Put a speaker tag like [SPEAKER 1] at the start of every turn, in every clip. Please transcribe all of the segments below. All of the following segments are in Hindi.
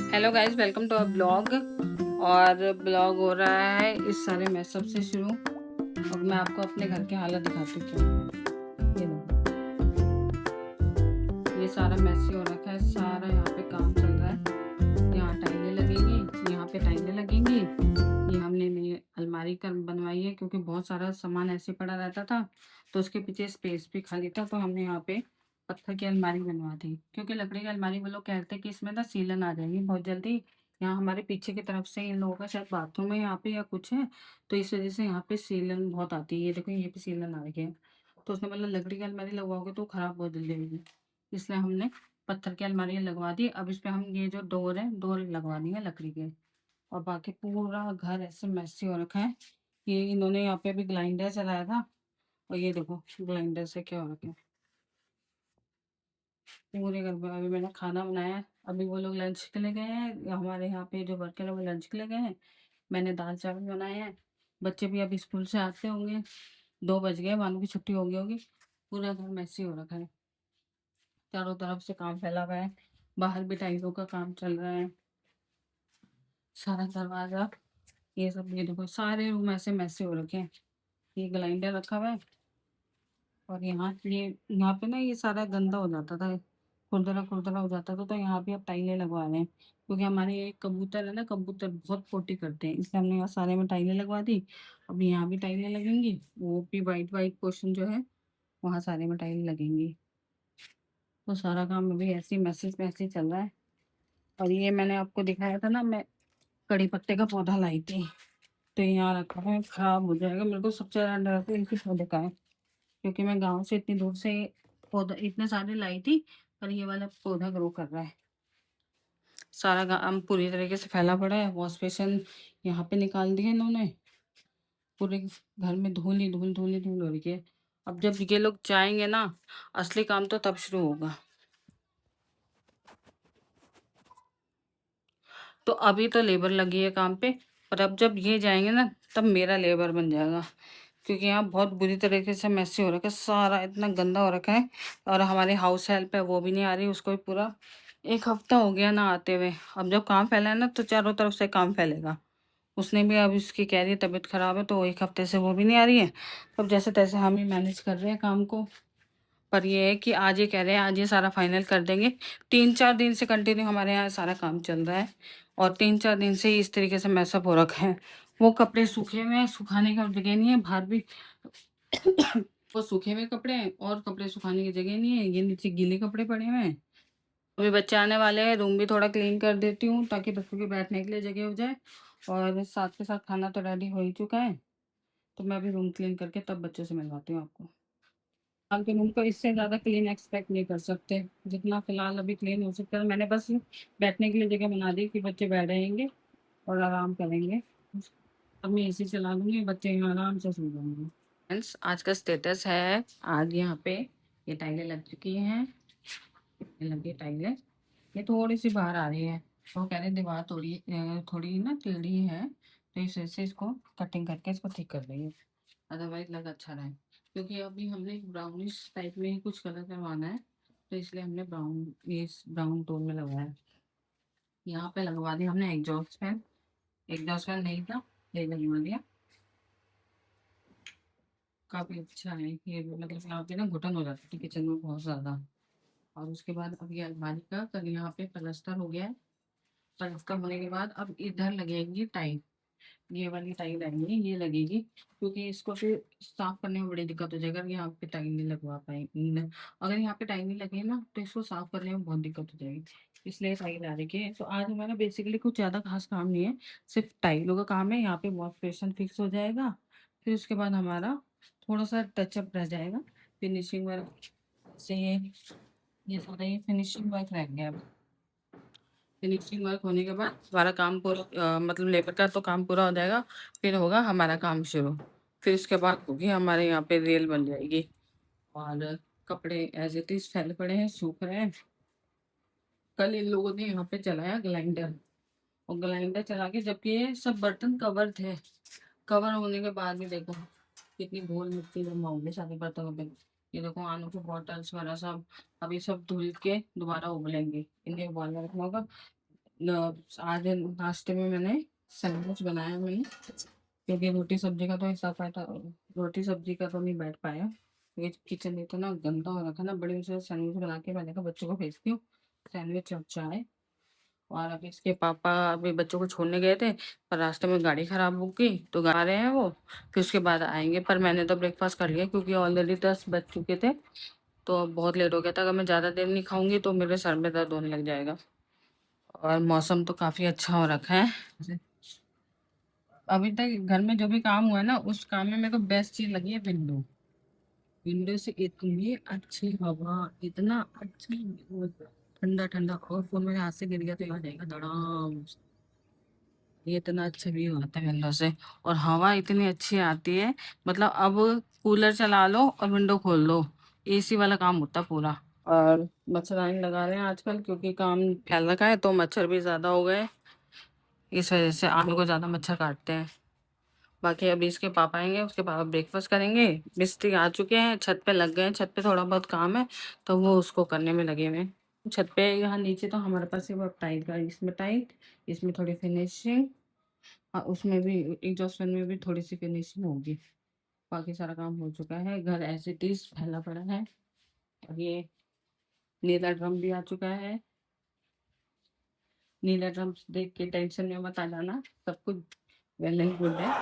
[SPEAKER 1] Hello guys, welcome to our blog. और ब्लॉग हो रहा है इस सारे मैसअप से शुरू। और मैं आपको अपने घर के हालत दिखाती हूँ क्या है। ये देखो, ये सारा मैसी हो रखा है। सारा यहाँ पे काम चल रहा है। यहाँ टाइलें लगेंगी, यहाँ पे टाइलें लगेंगी। ये हमने नई अलमारी कर बनवाई है क्योंकि बहुत सारा सामान ऐसे पड़ा रहता था, तो उसके पीछे स्पेस भी खाली था, तो हमने यहाँ पे पत्थर की अलमारी बनवा दी। क्योंकि लकड़ी की अलमारी वो लोग कहते हैं कि इसमें ना सीलन आ जाएगी बहुत जल्दी। यहाँ हमारे पीछे की तरफ से इन लोगों का शायद बाथरूम है यहाँ पे या कुछ है, तो इस वजह से यहाँ पे सीलन बहुत आती है। ये देखो, ये पे सीलन आ रही है। तो उसने मतलब लकड़ी की अलमारी लगवाओगे तो खराब बहुत जल्दी होगी, इसलिए हमने पत्थर की अलमारी लगवा दी। अब इस पे हम ये जो डोर है, डोर लगवा दी है लकड़ी के। और बाकी पूरा घर ऐसे मैसी हो रखा है। ये इन्होंने यहाँ पे अभी ग्राइंडर चलाया था, और ये देखो ग्राइंडर से क्या हो रखा है पूरे घर में। अभी मैंने खाना बनाया है, अभी वो लोग लंच के लिए गए हैं। हमारे यहाँ पे जो वर्कर है वो लंच के लिए गए हैं। मैंने दाल चावल बनाए हैं। बच्चे भी अभी स्कूल से आते होंगे, 2 बज गए, मानो की छुट्टी हो गई होगी। पूरा घर मैसी हो रखा है, चारों तरफ से काम फैला हुआ है। बाहर भी टाइलों का काम चल रहा है। सारा दरवाजा, ये सब, ये देखो सारे रूम ऐसे मैसे हो रखे हैं। ये ग्राइंडर रखा हुआ है। और यहाँ पे ना ये सारा गंदा हो जाता था, खुरदरा खुरदरा हो जाता था, तो यहाँ पे अब टाइलें लगवा रहे हैं। क्योंकि हमारे ये कबूतर है ना, कबूतर बहुत पोटी करते हैं, इसलिए हमने यहाँ सारे में टाइलें लगवा दी। अब यहाँ भी टाइलें लगेंगी, वो भी वाइट वाइट पोर्शन जो है वहाँ सारे में टाइलें लगेंगी। तो सारा काम अभी ऐसे मैसेज मैसेज चल रहा है। और ये मैंने आपको दिखाया था ना, मैं कड़ी पत्ते का पौधा लाई थी, तो यहाँ रखा है, खराब हो जाएगा। मेरे को सबसे ज़्यादा डर है इनके पौधे का है, क्योंकि मैं गांव से इतनी दूर से पौधा इतने सारे लाई थी, पर ये वाला पौधा ग्रो कर रहा है। सारा गांव पूरी तरीके से फैला पड़ा है। वॉश बेसिन यहाँ पे निकाल दिए इन्होंने। पूरे घर में धूल ही धूल, धूल ही धूल हो रही है। अब जब ये लोग जाएंगे ना, असली काम तो तब शुरू होगा। तो अभी तो लेबर लगी है काम पे, पर अब जब ये जाएंगे ना, तब मेरा लेबर बन जाएगा। क्योंकि यहाँ बहुत बुरी तरीके से मैसी हो रखा है, सारा इतना गंदा हो रखा है। और हमारी हाउस हेल्प है, वो भी नहीं आ रही, उसको भी पूरा 1 हफ्ता हो गया ना आते हुए। अब जब काम फैला है ना, तो चारों तरफ से काम फैलेगा। उसने भी अब उसकी कह रही है तबीयत खराब है, तो 1 हफ्ते से वो भी नहीं आ रही है। अब जैसे तैसे हम ही मैनेज कर रहे हैं काम को। पर ये है कि आज ये कह रहे हैं आज ये सारा फाइनल कर देंगे। 3-4 दिन से कंटिन्यू हमारे यहाँ सारा काम चल रहा है, और 3-4 दिन से ही इस तरीके से मैसअप हो रखा है। वो कपड़े सूखे हुए हैं, सुखाने का जगह नहीं है बाहर भी। वो सूखे हुए कपड़े हैं और कपड़े सुखाने की जगह नहीं है, ये नीचे गीले कपड़े पड़े हुए हैं। अभी बच्चे आने वाले हैं, रूम भी थोड़ा क्लीन कर देती हूँ ताकि बच्चों के बैठने के लिए जगह हो जाए। और साथ के साथ खाना तो रेडी हो ही चुका है, तो मैं अभी रूम क्लीन करके तब बच्चों से मिलवाती हूँ आपको। फिलहाल के रूम को इससे ज़्यादा क्लीन एक्सपेक्ट नहीं कर सकते, जितना फिलहाल अभी क्लीन हो सकता है। मैंने बस बैठने के लिए जगह बना दी कि बच्चे बैठ रहेंगे और आराम करेंगे। अब मैं एसी चला दूंगी, बच्चे यहाँ आराम से सो जाएंगे। फ्रेंड्स, आज का स्टेटस है, आज यहाँ पे ये टाइलें लग चुकी हैं। ये लगी टाइलें, ये थोड़ी सी बाहर आ रही है। तो कह रहे दीवार थोड़ी थोड़ी ना टेढ़ी है, तो इस वजह से इसको कटिंग करके इसको ठीक कर रही है। अदरवाइज लग अच्छा रहा है। क्योंकि अभी हमने ब्राउनिश टाइप में ही कुछ कलर करवाना है, तो इसलिए हमने ब्राउन टोन में लगवाया है। यहाँ पे लगवा दिया हमने एग्जॉस्ट फैन। एग्जॉस्ट फैन नहीं था, ये लगवा दिया। काफ़ी अच्छा है ये, मतलब यहाँ पे ना घुटन हो जाती थी किचन में बहुत ज़्यादा। और उसके बाद अब ये अलमारी का कल यहाँ पे प्लास्टर हो गया है। प्लास्टर होने के बाद अब इधर लगेगी टाइल। ये वाली टाइल आएंगी, ये लगेगी। क्योंकि इसको फिर साफ करने में बड़ी दिक्कत हो जाएगी अगर यहाँ पे टाइल नहीं लगवा पाएंगे न। अगर यहाँ पे टाइल नहीं लगे ना, तो इसको साफ करने में बहुत दिक्कत हो जाएगी। इसलिए टाइल आ रही है। तो आज हमारा बेसिकली कुछ ज़्यादा खास काम नहीं है, सिर्फ टाइलों का काम है। यहाँ पे वॉश बेसिन फिक्स हो जाएगा। फिर उसके बाद हमारा थोड़ा सा टचअप रह जाएगा, फिनिशिंग वर्क से। ये सारा ये फिनिशिंग वर्क रह गया। फिनिशिंग वर्क होने के बाद हमारा काम पूरा मतलब लेबर का तो काम पूरा हो जाएगा। फिर होगा हमारा काम शुरू। फिर उसके बाद होगी हमारे यहाँ पे रेल बन जाएगी। और कपड़े एज इट इज फैले पड़े हैं, सूख रहे हैं। कल इन लोगों ने यहाँ पे चलाया ग्लाइंडर, और ग्लाइंडर चला के जबकि ये सब बर्तन कवर थे, कवर होने के बाद भी देखो कितनी धूल मिट्टी जमा होगी सारे बर्तनों पे। ये देखो आलू के बॉटल्स वगैरह सब, अभी सब धुल के दोबारा उबलेंगे, इन्हें उबालना रखना होगा। आज नाश्ते में मैंने सैंडविच बनाया मैंने, क्योंकि रोटी सब्जी का तो हिसाब था, रोटी सब्जी का तो नहीं बैठ पाया, क्योंकि किचन इतना गंदा हो रखा ना। बड़ी मुझे सैंडविच बना के मैंने कहा बच्चों को भेजती हूँ, सैंडविच और चाय। और अभी इसके पापा अभी बच्चों को छोड़ने गए थे, पर रास्ते में गाड़ी खराब हो गई, तो आ रहे हैं वो, फिर उसके बाद आएंगे। पर मैंने तो ब्रेकफास्ट कर लिया, क्योंकि ऑलरेडी 10 बज चुके थे, तो बहुत लेट हो गया था। अगर मैं ज़्यादा देर नहीं खाऊंगी तो मेरे सर में दर्द होने लग जाएगा। और मौसम तो काफ़ी अच्छा हो रखा है। अभी तक घर में जो भी काम हुआ है ना, उस काम में मेरे को बेस्ट चीज़ लगी है विंडो। विंडो से इतनी अच्छी हवा, इतना अच्छा ठंडा ठंडा, और फोन मेरे हाथ से गिर गया तो यहाँ जाएगा धड़ाम। ये इतना अच्छा व्यू आता है विंडो से, और हवा इतनी अच्छी आती है। मतलब अब कूलर चला लो और विंडो खोल लो, एसी वाला काम होता है पूरा। और मच्छरदानी लगा रहे हैं आजकल, क्योंकि काम फैल रखा है तो मच्छर भी ज़्यादा हो गए, इस वजह से आम को ज़्यादा मच्छर काटते हैं। बाकी अभी इसके पापा आएंगे, उसके पापा ब्रेकफास्ट करेंगे। मिस्त्री आ चुके हैं, छत पे लग गए हैं, छत पे थोड़ा बहुत काम है तो वो उसको करने में लगे हुए हैं। छत पे यहाँ नीचे तो हमारे पास है वो टाइल का, इसमें टाइल, इसमें थोड़ी फिनिशिंग, और उसमें भी एग्जॉस्ट फैन में भी थोड़ी सी फिनिशिंग होगी। बाकी सारा काम हो चुका है, घर एज इट इज फैला पड़ा है। और ये नीला ड्रम भी आ चुका है। नीला ड्रम देख के टेंशन में मत आ जाना, सब कुछ वेल एंड गुड है।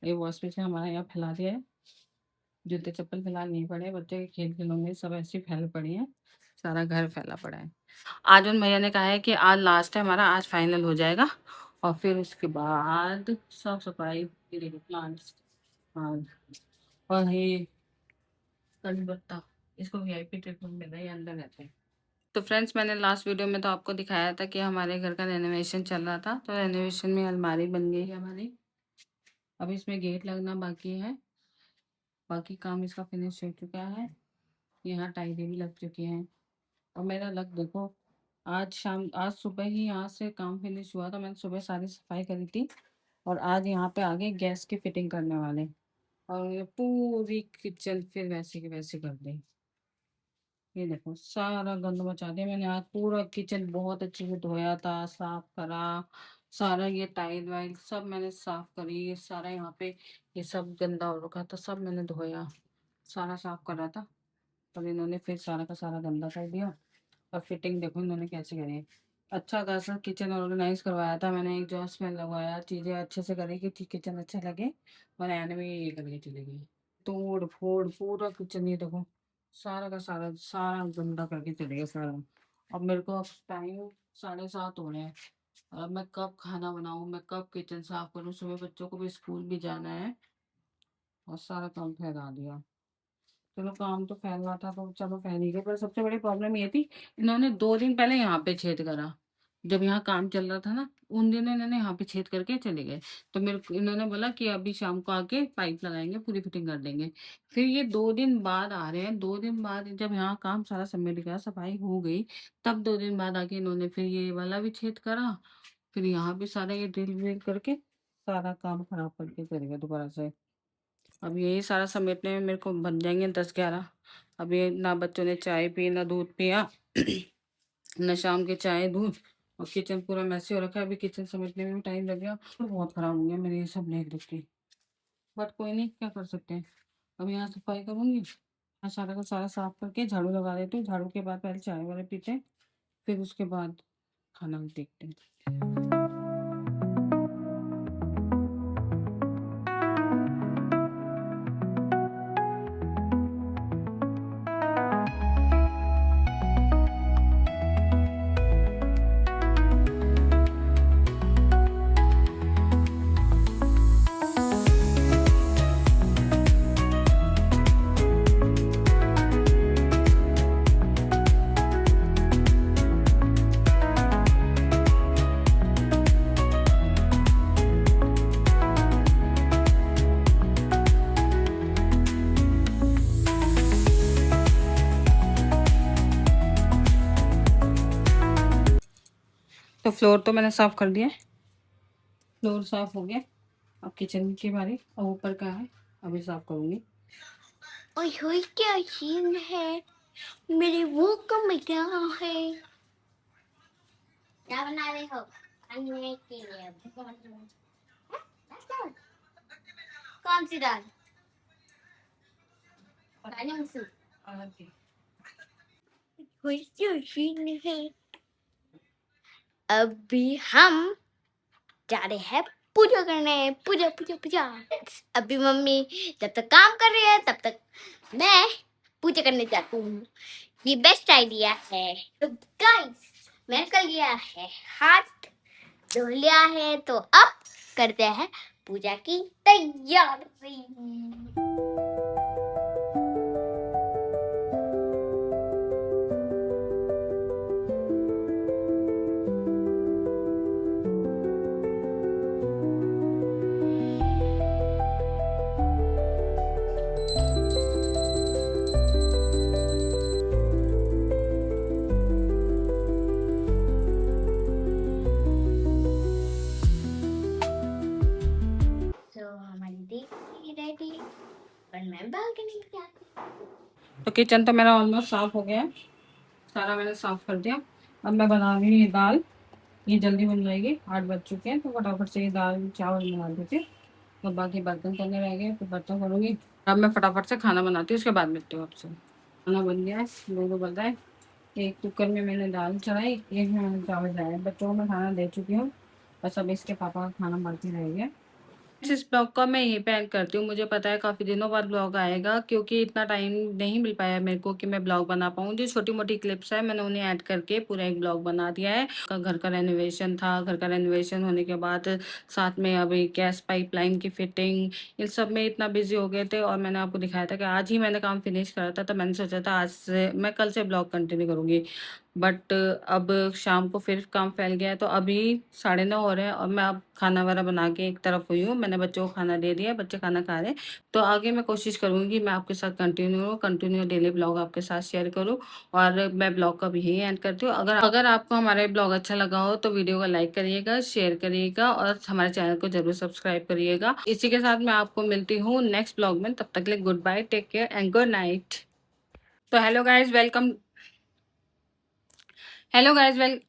[SPEAKER 1] ये वॉश बेसिन हमारा यहाँ फैला दिया है, जूते चप्पल फिलहाल नहीं पड़े, बच्चे के खेल खिलौने सब ऐसे ही फैले पड़ी हैं, सारा घर फैला पड़ा है। आज उन भैया ने कहा है कि आज लास्ट है हमारा, आज फाइनल हो जाएगा, और फिर उसके बाद साफ सफाई, प्लांट्स, हाँ, और ये कड़ी पत्ता, इसको वीआईपी ट्रीटमेंट मिल रहा है, ये अंदर रहते हैं। तो फ्रेंड्स, मैंने लास्ट वीडियो में तो आपको दिखाया था कि हमारे घर का रेनोवेशन चल रहा था, तो रेनोवेशन में अलमारी बन गई है हमारी। अब इसमें गेट लगना बाकी है, बाकी काम इसका फिनिश हो चुका है। यहाँ टाइलें भी लग चुकी हैं। और मेरा लक देखो, आज सुबह ही यहाँ से काम फिनिश हुआ था, मैंने सुबह सारी सफाई करी थी, और आज यहाँ पे आगे गैस की फिटिंग करने वाले, और ये पूरी किचन फिर वैसे की वैसे कर दी। ये देखो सारा गंद मचा दिया मैंने, आज पूरा किचन बहुत अच्छे से धोया था, साफ करा, सारा ये टाइल वाइल सब मैंने साफ करी। ये सारा यहाँ पे ये सब गंदा हो रखा था, सब मैंने धोया, सारा साफ करा था। और इन्होंने फिर सारा का सारा गंदा कर दिया। और फिटिंग देखो इन्होंने कैसे करी है। अच्छा खासा किचन ऑर्गेनाइज करवाया था मैंने, एक एग्जॉस्ट फैन लगवाया, चीज़ें अच्छे से करी कि किचन अच्छा लगे, और एंड में ये करके चली गई, तोड़ फोड़ पूरा किचन। ये देखो सारा का सारा सारा गंदा करके चले गया सारा। अब मेरे को अब टाइम 7:30 हो रहे हैं, और अब मैं कब खाना बनाऊँ, मैं कब किचन साफ करूँ, सुबह बच्चों को भी स्कूल भी जाना है, और सारा काम फैला दिया। चलो काम तो फैल रहा था तो चलो फैल ही गया, पर सबसे बड़ी प्रॉब्लम ये थी, इन्होंने 2 दिन पहले यहाँ पे छेद करा। जब यहाँ काम चल रहा था ना, उन दिनों इन्होंने यहाँ पे छेद करके चले गए। तो इन्होंने बोला कि अभी शाम को आके पाइप लगाएंगे, पूरी फिटिंग कर देंगे। फिर ये 2 दिन बाद आ रहे हैं, 2 दिन बाद जब यहाँ काम सारा समेट गया, सफाई हो गई, तब 2 दिन बाद आके इन्होंने फिर ये वाला भी छेद करा। फिर यहाँ भी सारा ये ड्रिल व्रिल करके सारा काम खराब करके चले गए दोबारा से। अब यही सारा समेटने में मेरे को बन जाएंगे 10-11। अभी ना बच्चों ने चाय पी, ना दूध पिया, न शाम के चाय दूध, और किचन पूरा मैसी हो रखा है। अभी किचन समेटने में भी टाइम लग गया, तो बहुत खराब हो गया मेरे ये सब देख देख के। बट कोई नहीं, क्या कर सकते हैं। अब यहाँ सफाई करूँगी, यहाँ सारा का सारा साफ करके झाड़ू लगा देती हूँ। झाड़ू के बाद पहले चाय वाले पीते हैं, फिर उसके बाद खाना देखते हैं। तो फ्लोर तो मैंने साफ कर दिया, फ्लोर साफ हो गया। अब किचन की बारी, और ऊपर का है, अभी साफ करूँगी।
[SPEAKER 2] ओए होए क्या सीन है, मेरे वो कम क्या है। क्या बना रहे हो खाने के लिए? हैं? दाल? कौन सी दाल? काली मसूर। अभी हम जा रहे हैं पूजा करने। पूजा पूजा पूजा। अभी मम्मी जब तक काम कर रही है तब तक मैं पूजा करने जाती हूँ। ये बेस्ट आइडिया है। तो गाइस मैंने कर लिया है, हाथ धो लिया है, तो अब करते हैं पूजा की तैयारी। तो हमारी देवी रेडी और मैं बालकनी में जाती हूँ।
[SPEAKER 1] तो किचन तो मेरा ऑलमोस्ट साफ हो गया है, सारा मैंने साफ कर दिया। अब मैं बना रही हूँ ये दाल, ये जल्दी बन जाएगी, 8 बज चुके हैं, तो फटाफट से ये दाल चावल बना देती हूँ। तो बाकी बर्तन करने रह गए तो बर्तन करूँगी। अब मैं फटाफट से खाना बनाती हूँ, उसके बाद मिलती हूँ आपसे। खाना बन गया है, 2 बज रहा है। एक कुकर में मैंने दाल चढ़ाई, एक में मैंने चावल चढ़ाए। बच्चों को मैं खाना दे चुकी हूँ, बस अब इसके पापा का खाना बाकी रह गया। इस ब्लॉग का मैं यहीं पे एंड करती हूँ। मुझे पता है काफ़ी दिनों बाद ब्लॉग आएगा, क्योंकि इतना टाइम नहीं मिल पाया मेरे को कि मैं ब्लॉग बना पाऊँ। जो छोटी-मोटी क्लिप्स है मैंने उन्हें ऐड करके पूरा एक ब्लॉग बना दिया है। घर का रेनोवेशन था, घर का रेनोवेशन होने के बाद साथ में अभी गैस पाइपलाइन की फिटिंग, इन सब में इतना बिज़ी हो गए थे। और मैंने आपको दिखाया था कि आज ही मैंने काम फिनिश करा था, तो मैंने सोचा था आज से मैं कल से ब्लॉग कंटिन्यू करूँगी। बट अब शाम को फिर काम फैल गया है, तो अभी 9:30 हो रहे हैं और मैं अब खाना वगैरह बना के एक तरफ हुई हूँ। मैंने बच्चों को खाना दे दिया है, बच्चे खाना खा रहे हैं। तो आगे मैं कोशिश करूँगी मैं आपके साथ कंटिन्यू डेली ब्लॉग आपके साथ शेयर करूँ। और मैं ब्लॉग का भी यही एंड करती हूँ। अगर अगर आपको हमारा ये ब्लॉग अच्छा लगा हो तो वीडियो को लाइक करिएगा, शेयर करिएगा और हमारे चैनल को ज़रूर सब्सक्राइब करिएगा। इसी के साथ मैं आपको मिलती हूँ नेक्स्ट ब्लॉग में। तब तक के लिए good bye, take care and good night. तो hello guys, welcome. Hello guys, well